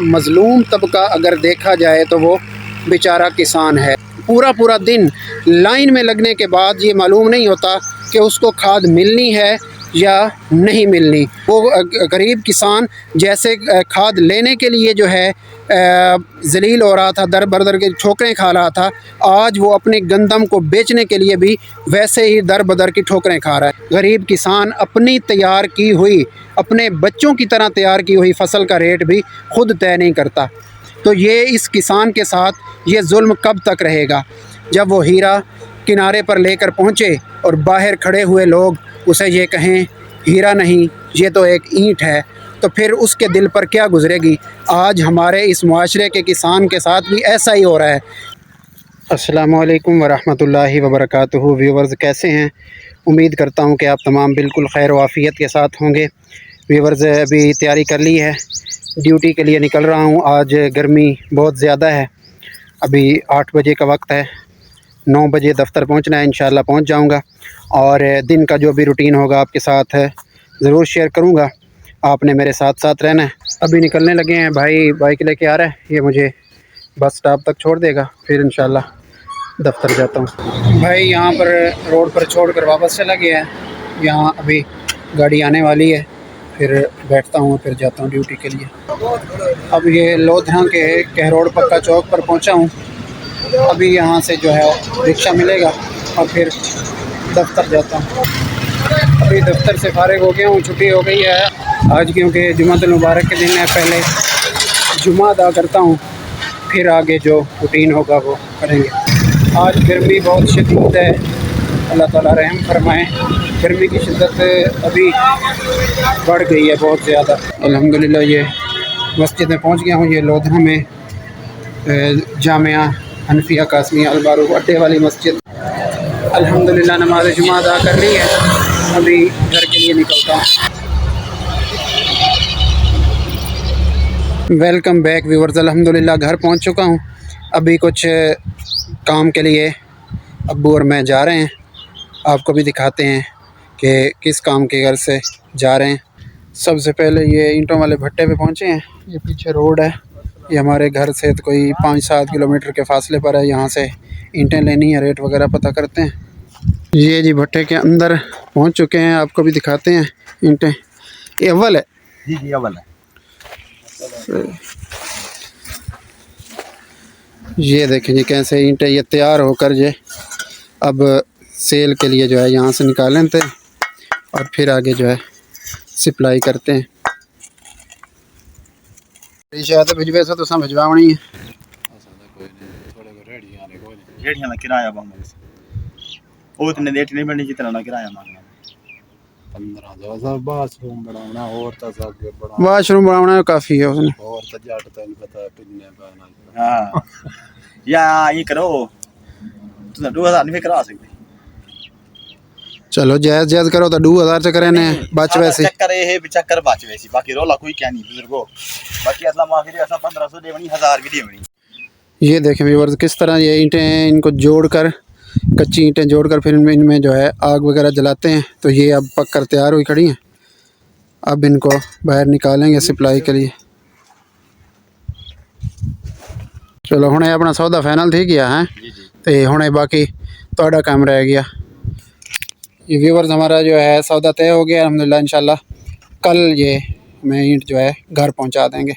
मज़लूम तबका अगर देखा जाए तो वो बेचारा किसान है। पूरा पूरा दिन लाइन में लगने के बाद ये मालूम नहीं होता कि उसको खाद मिलनी है या नहीं मिलनी। वो गरीब किसान जैसे खाद लेने के लिए जो है ज़लील हो रहा था, दर बदर के ठोकरें खा रहा था, आज वो अपने गंदम को बेचने के लिए भी वैसे ही दर बदर की ठोकरें खा रहा है। गरीब किसान अपनी तैयार की हुई, अपने बच्चों की तरह तैयार की हुई फसल का रेट भी खुद तय नहीं करता। तो ये इस किसान के साथ ये जुल्म कब तक रहेगा? जब वो हीरा किनारे पर लेकर पहुँचे और बाहर खड़े हुए लोग उसे ये कहें हीरा नहीं, ये तो एक ईंट है, तो फिर उसके दिल पर क्या गुजरेगी? आज हमारे इस मुआशरे के किसान के साथ भी ऐसा ही हो रहा है। अस्सलामु अलैकुम वरहमतुल्लाहि वबरकातुहू। व्यूवर्स, कैसे हैं? उम्मीद करता हूँ कि आप तमाम बिल्कुल खैर वाफ़ियत के साथ होंगे। व्यूवर्स, अभी तैयारी कर ली है, ड्यूटी के लिए निकल रहा हूँ। आज गर्मी बहुत ज़्यादा है। अभी 8 बजे का वक्त है, 9 बजे दफ्तर पहुँचना है। इंशाल्लाह पहुँच जाऊँगा और दिन का जो भी रूटीन होगा आपके साथ ज़रूर शेयर करूँगा। आपने मेरे साथ साथ रहना है। अभी निकलने लगे हैं, भाई बाइक लेके आ रहा है, ये मुझे बस स्टॉप तक छोड़ देगा, फिर इंशाल्लाह दफ्तर जाता हूँ। भाई यहाँ पर रोड पर छोड़कर वापस चला गया है। यहाँ अभी गाड़ी आने वाली है, फिर बैठता हूँ, फिर जाता हूँ ड्यूटी के लिए। अब ये लोधरा के कहरोड़ पक्का चौक पर पहुँचा हूँ। अभी यहाँ से जो है रिक्शा मिलेगा और फिर दफ्तर जाता हूँ। अभी दफ्तर से फारिग हो गया हूँ, छुट्टी हो गई है आज, क्योंकि जुम्मतुल मुबारक के दिन है। पहले जुम्मा अदा करता हूँ, फिर आगे जो रूटीन होगा वो करेंगे। आज गर्मी बहुत शदीद है, अल्लाह ताला रहम फरमाए। गर्मी की शिद्दत अभी बढ़ गई है बहुत ज़्यादा। अल्हम्दुलिल्लाह ये मस्जिद में पहुँच गया हूँ। ये लोधरा में जामिया हनफिया कासमिया अलबारूक अड्डे वाली मस्जिद। अल्हम्दुलिल्लाह नमाज़ जुमा अदा कर ली है, अभी घर के लिए निकलता हूँ। Welcome back viewers. अल्हम्दुलिल्लाह घर पहुँच चुका हूँ। अभी कुछ काम के लिए अब्बू और मैं जा रहे हैं, आपको भी दिखाते हैं कि किस काम के घर से जा रहे हैं। सबसे पहले ये ईंटों वाले भट्टे पे पहुँचे हैं। ये पीछे रोड है, ये हमारे घर से तो कोई 5-7 किलोमीटर के फासले पर है। यहाँ से ईंटें लेनी है, रेट वगैरह पता करते हैं। ये जी भट्टे के अंदर पहुँच चुके हैं, आपको भी दिखाते हैं ईंटें। ये अव्वल है जी अव्वल है। ये देखें जी कैसे ईंटें ये तैयार होकर ये अब सेल के लिए जो है यहाँ से निकाल लेते हैं और फिर आगे जो है सप्लाई करते हैं। शायद भिजवे से तो सब भिजवानी है। रेड़ियां का किराया वो इतने रेट नहीं बननी जितना ना किराया मांगना। 15,000 बाथरूम बनाना और तो सब बड़ा वाशरूम बनाना काफ़ी है उसने। और तो जट तेल पता है पिन्ने पाना। हाँ या ये करो तुम 2000 नहीं करा सकते। चलो जायज़ जायज़ करो तो 2000 से करे ने बच वैसे चक्कर ये है चक्कर बच वैसी, बाकी रोला कोई क्या नहीं बुजुर्गो। बाकी असला माफी ऐसा 1500 देवनी 1000 भी देवनी। ये देखें व्यूअर्स किस तरह ये ईंटें हैं, इनको जोड़कर कच्ची ईंटें जोड़कर फिर इनमें जो है आग वगैरह जलाते हैं। तो ये अब पक कर तैयार हुई खड़ी हैं। अब इनको बाहर निकालेंगे सप्लाई के लिए। चलो हुणे अपना सौदा फाइनल थी गया है, तो हुणे बाकी थोड़ा काम रह गया। ये व्यूअर्स हमारा जो है सौदा तय हो गया अल्हम्दुलिल्लाह। इंशाल्लाह कल ये हमें ईंट जो है घर पहुंचा देंगे।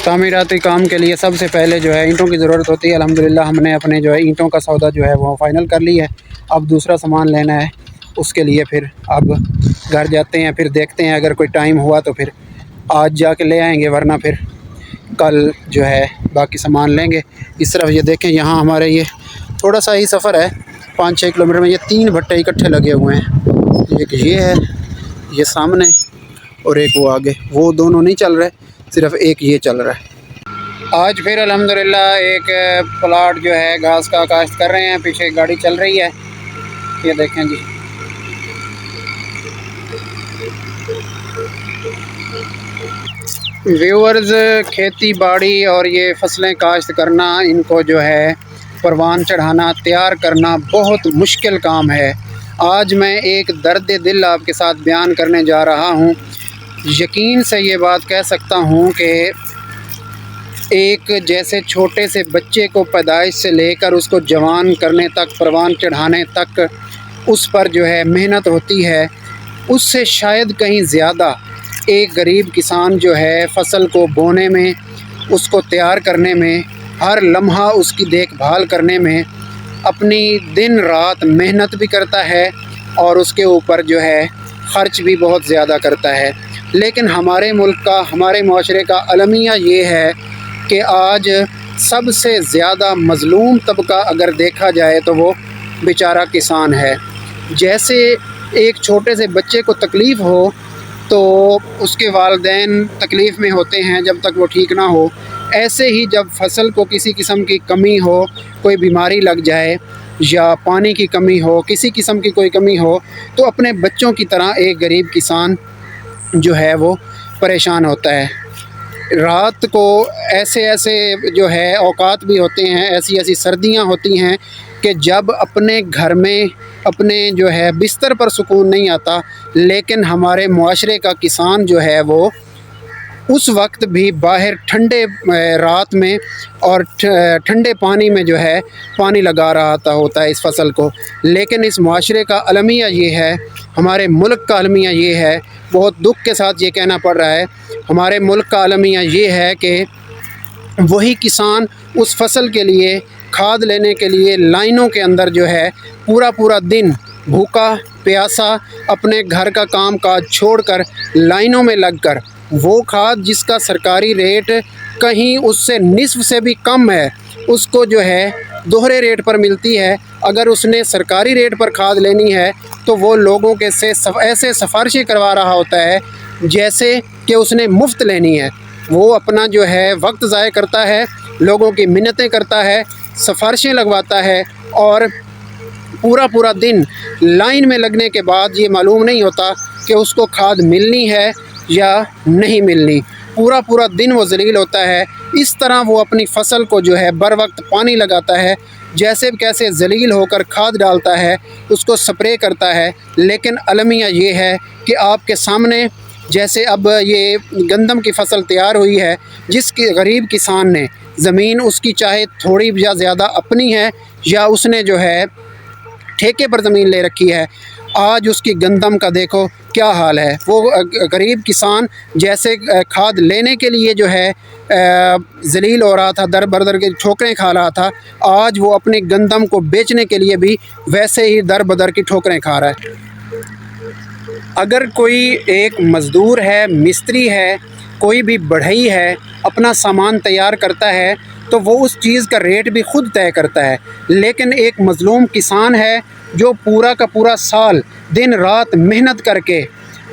तामीराती काम के लिए सबसे पहले जो है ईंटों की ज़रूरत होती है। अल्हम्दुलिल्लाह हमने अपने जो है ईंटों का सौदा जो है वो फ़ाइनल कर लिया है। अब दूसरा सामान लेना है, उसके लिए फिर अब घर जाते हैं, फिर देखते हैं अगर कोई टाइम हुआ तो फिर आज जाके ले आएंगे, वरना फिर कल जो है बाकी सामान लेंगे। इस तरफ ये देखें, यहाँ हमारे ये थोड़ा सा ही सफ़र है, 5-6 किलोमीटर में ये 3 भट्टे इकट्ठे लगे हुए हैं। एक ये है, ये सामने, और एक वो आगे। वो दोनों नहीं चल रहे, सिर्फ एक ये चल रहा है। आज फिर अल्हम्दुलिल्लाह एक प्लाट जो है घास का काश्त कर रहे हैं। पीछे गाड़ी चल रही है, ये देखें जी। व्यूअर्स, खेती बाड़ी और ये फसलें काश्त करना, इनको जो है परवान चढ़ाना, तैयार करना बहुत मुश्किल काम है। आज मैं एक दर्द दिल आपके साथ बयान करने जा रहा हूँ। यकीन से ये बात कह सकता हूँ कि एक जैसे छोटे से बच्चे को पैदाइश से लेकर उसको जवान करने तक, परवान चढ़ाने तक उस पर जो है मेहनत होती है, उससे शायद कहीं ज़्यादा एक गरीब किसान जो है फ़सल को बोने में, उसको तैयार करने में, हर लम्हा उसकी देखभाल करने में अपनी दिन रात मेहनत भी करता है और उसके ऊपर जो है ख़र्च भी बहुत ज़्यादा करता है। लेकिन हमारे मुल्क का, हमारे माशरे का अलमिया ये है कि आज सबसे ज़्यादा मज़लूम तबका अगर देखा जाए तो वो बेचारा किसान है। जैसे एक छोटे से बच्चे को तकलीफ़ हो तो उसके वालिदैन तकलीफ़ में होते हैं जब तक वो ठीक ना हो, ऐसे ही जब फ़सल को किसी किस्म की कमी हो, कोई बीमारी लग जाए या पानी की कमी हो, किसी किस्म की कोई कमी हो, तो अपने बच्चों की तरह एक गरीब किसान जो है वो परेशान होता है। रात को ऐसे ऐसे जो है औकात भी होते हैं, ऐसी ऐसी सर्दियां होती हैं कि जब अपने घर में, अपने जो है बिस्तर पर सुकून नहीं आता, लेकिन हमारे मुआशरे का किसान जो है वो उस वक्त भी बाहर ठंडे रात में और ठंडे पानी में जो है पानी लगा रहा होता है इस फसल को। लेकिन इस मुआशरे का अलमिया ये है, हमारे मुल्क का अलमिया ये है, बहुत दुख के साथ ये कहना पड़ रहा है, हमारे मुल्क का अलमिया ये है कि वही किसान उस फसल के लिए खाद लेने के लिए लाइनों के अंदर जो है पूरा पूरा दिन भूखा प्यासा अपने घर का काम काज छोड़कर लाइनों में लगकर वो खाद जिसका सरकारी रेट कहीं उससे निस्फ से भी कम है, उसको जो है दोहरे रेट पर मिलती है। अगर उसने सरकारी रेट पर खाद लेनी है तो वो लोगों के से ऐसे सिफारिशें करवा रहा होता है जैसे कि उसने मुफ्त लेनी है। वो अपना जो है वक्त ज़ाय करता है, लोगों की मिन्नतें करता है, सिफारिशें लगवाता है और पूरा पूरा दिन लाइन में लगने के बाद ये मालूम नहीं होता कि उसको खाद मिलनी है या नहीं मिलनी। पूरा पूरा दिन वो ज़लील होता है। इस तरह वो अपनी फ़सल को जो है बर वक्त पानी लगाता है, जैसे कैसे ज़लील होकर खाद डालता है, उसको स्प्रे करता है। लेकिन अलमिया ये है कि आपके सामने जैसे अब ये गंदम की फ़सल तैयार हुई है, जिस गरीब किसान ने ज़मीन उसकी चाहे थोड़ी या ज़्यादा अपनी है या उसने जो है ठेके पर ज़मीन ले रखी है, आज उसकी गंदम का देखो क्या हाल है। वो गरीब किसान जैसे खाद लेने के लिए जो है ज़लील हो रहा था, दर बदर के ठोकरें खा रहा था, आज वो अपनी गंदम को बेचने के लिए भी वैसे ही दर बदर की ठोकरें खा रहा है। अगर कोई एक मज़दूर है, मिस्त्री है, कोई भी बढ़ई है, अपना सामान तैयार करता है तो वो उस चीज़ का रेट भी ख़ुद तय करता है। लेकिन एक मज़लूम किसान है जो पूरा का पूरा साल दिन रात मेहनत करके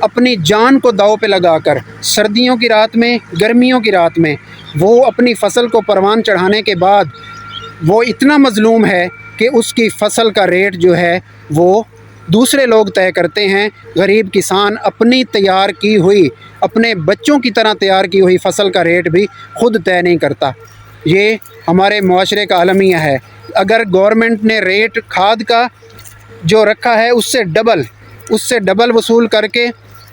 अपनी जान को दाव पे लगाकर सर्दियों की रात में, गर्मियों की रात में वो अपनी फ़सल को परवान चढ़ाने के बाद वो इतना मज़लूम है कि उसकी फ़सल का रेट जो है वो दूसरे लोग तय करते हैं। गरीब किसान अपनी तैयार की हुई, अपने बच्चों की तरह तैयार की हुई फ़सल का रेट भी ख़ुद तय नहीं करता। ये हमारे मुआशरे का अलमिया है। अगर गवर्नमेंट ने रेट खाद का जो रखा है उससे डबल वसूल करके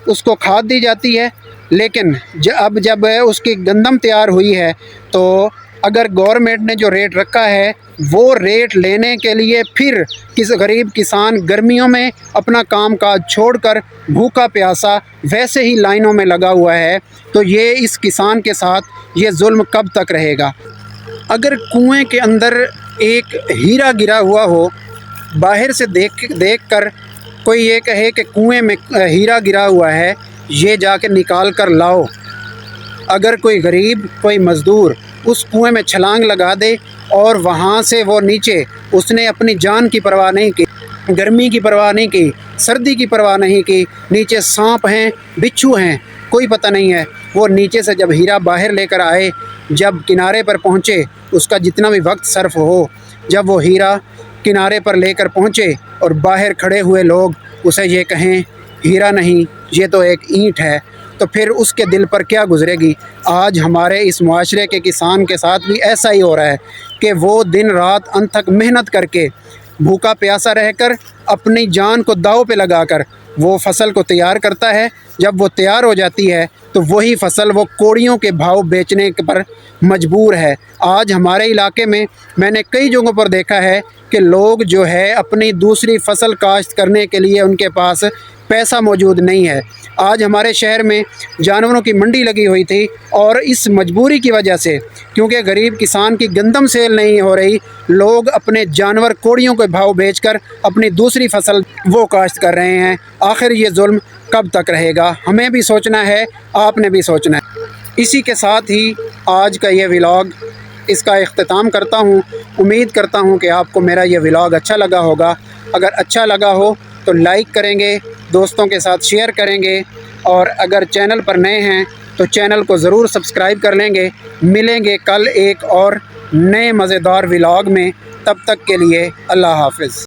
उसको खाद दी जाती है, लेकिन अब जब उसकी गंदम तैयार हुई है तो अगर गवर्नमेंट ने जो रेट रखा है वो रेट लेने के लिए फिर किस गरीब किसान गर्मियों में अपना काम काज छोड़कर भूखा प्यासा वैसे ही लाइनों में लगा हुआ है, तो ये इस किसान के साथ ये जुल्म कब तक रहेगा। अगर कुएं के अंदर एक हीरा गिरा हुआ हो, बाहर से देख कर कोई ये कहे कि कुएं में हीरा गिरा हुआ है, ये जाके निकाल कर लाओ, अगर कोई गरीब, कोई मज़दूर उस कुएं में छलांग लगा दे और वहाँ से वो नीचे, उसने अपनी जान की परवाह नहीं की, गर्मी की परवाह नहीं की, सर्दी की परवाह नहीं की, नीचे सांप हैं, बिच्छू हैं, कोई पता नहीं है, वो नीचे से जब हीरा बाहर लेकर आए, जब किनारे पर पहुँचे, उसका जितना भी वक्त सर्फ हो, जब वो हीरा किनारे पर लेकर पहुँचे और बाहर खड़े हुए लोग उसे ये कहें हीरा नहीं, ये तो एक ईंट है, तो फिर उसके दिल पर क्या गुजरेगी। आज हमारे इस मुआशरे के किसान के साथ भी ऐसा ही हो रहा है कि वो दिन रात अनथक मेहनत करके भूखा प्यासा रहकर अपनी जान को दाव पे लगाकर वो फसल को तैयार करता है। जब वो तैयार हो जाती है तो वही फसल वो कोड़ियों के भाव बेचने पर मजबूर है। आज हमारे इलाके में मैंने कई जगहों पर देखा है कि लोग जो है अपनी दूसरी फसल काश्त करने के लिए उनके पास पैसा मौजूद नहीं है। आज हमारे शहर में जानवरों की मंडी लगी हुई थी और इस मजबूरी की वजह से, क्योंकि गरीब किसान की गंदम सेल नहीं हो रही, लोग अपने जानवर कोड़ियों के भाव बेचकर अपनी दूसरी फसल वो काश्त कर रहे हैं। आखिर ये जुल्म कब तक रहेगा? हमें भी सोचना है, आपने भी सोचना है। इसी के साथ ही आज का ये व्लॉग इसका इख्तिताम करता हूँ। उम्मीद करता हूँ कि आपको मेरा ये व्लॉग अच्छा लगा होगा। अगर अच्छा लगा हो तो लाइक करेंगे, दोस्तों के साथ शेयर करेंगे और अगर चैनल पर नए हैं तो चैनल को ज़रूर सब्सक्राइब कर लेंगे। मिलेंगे कल एक और नए मज़ेदार व्लॉग में। तब तक के लिए अल्लाह हाफ़िज़।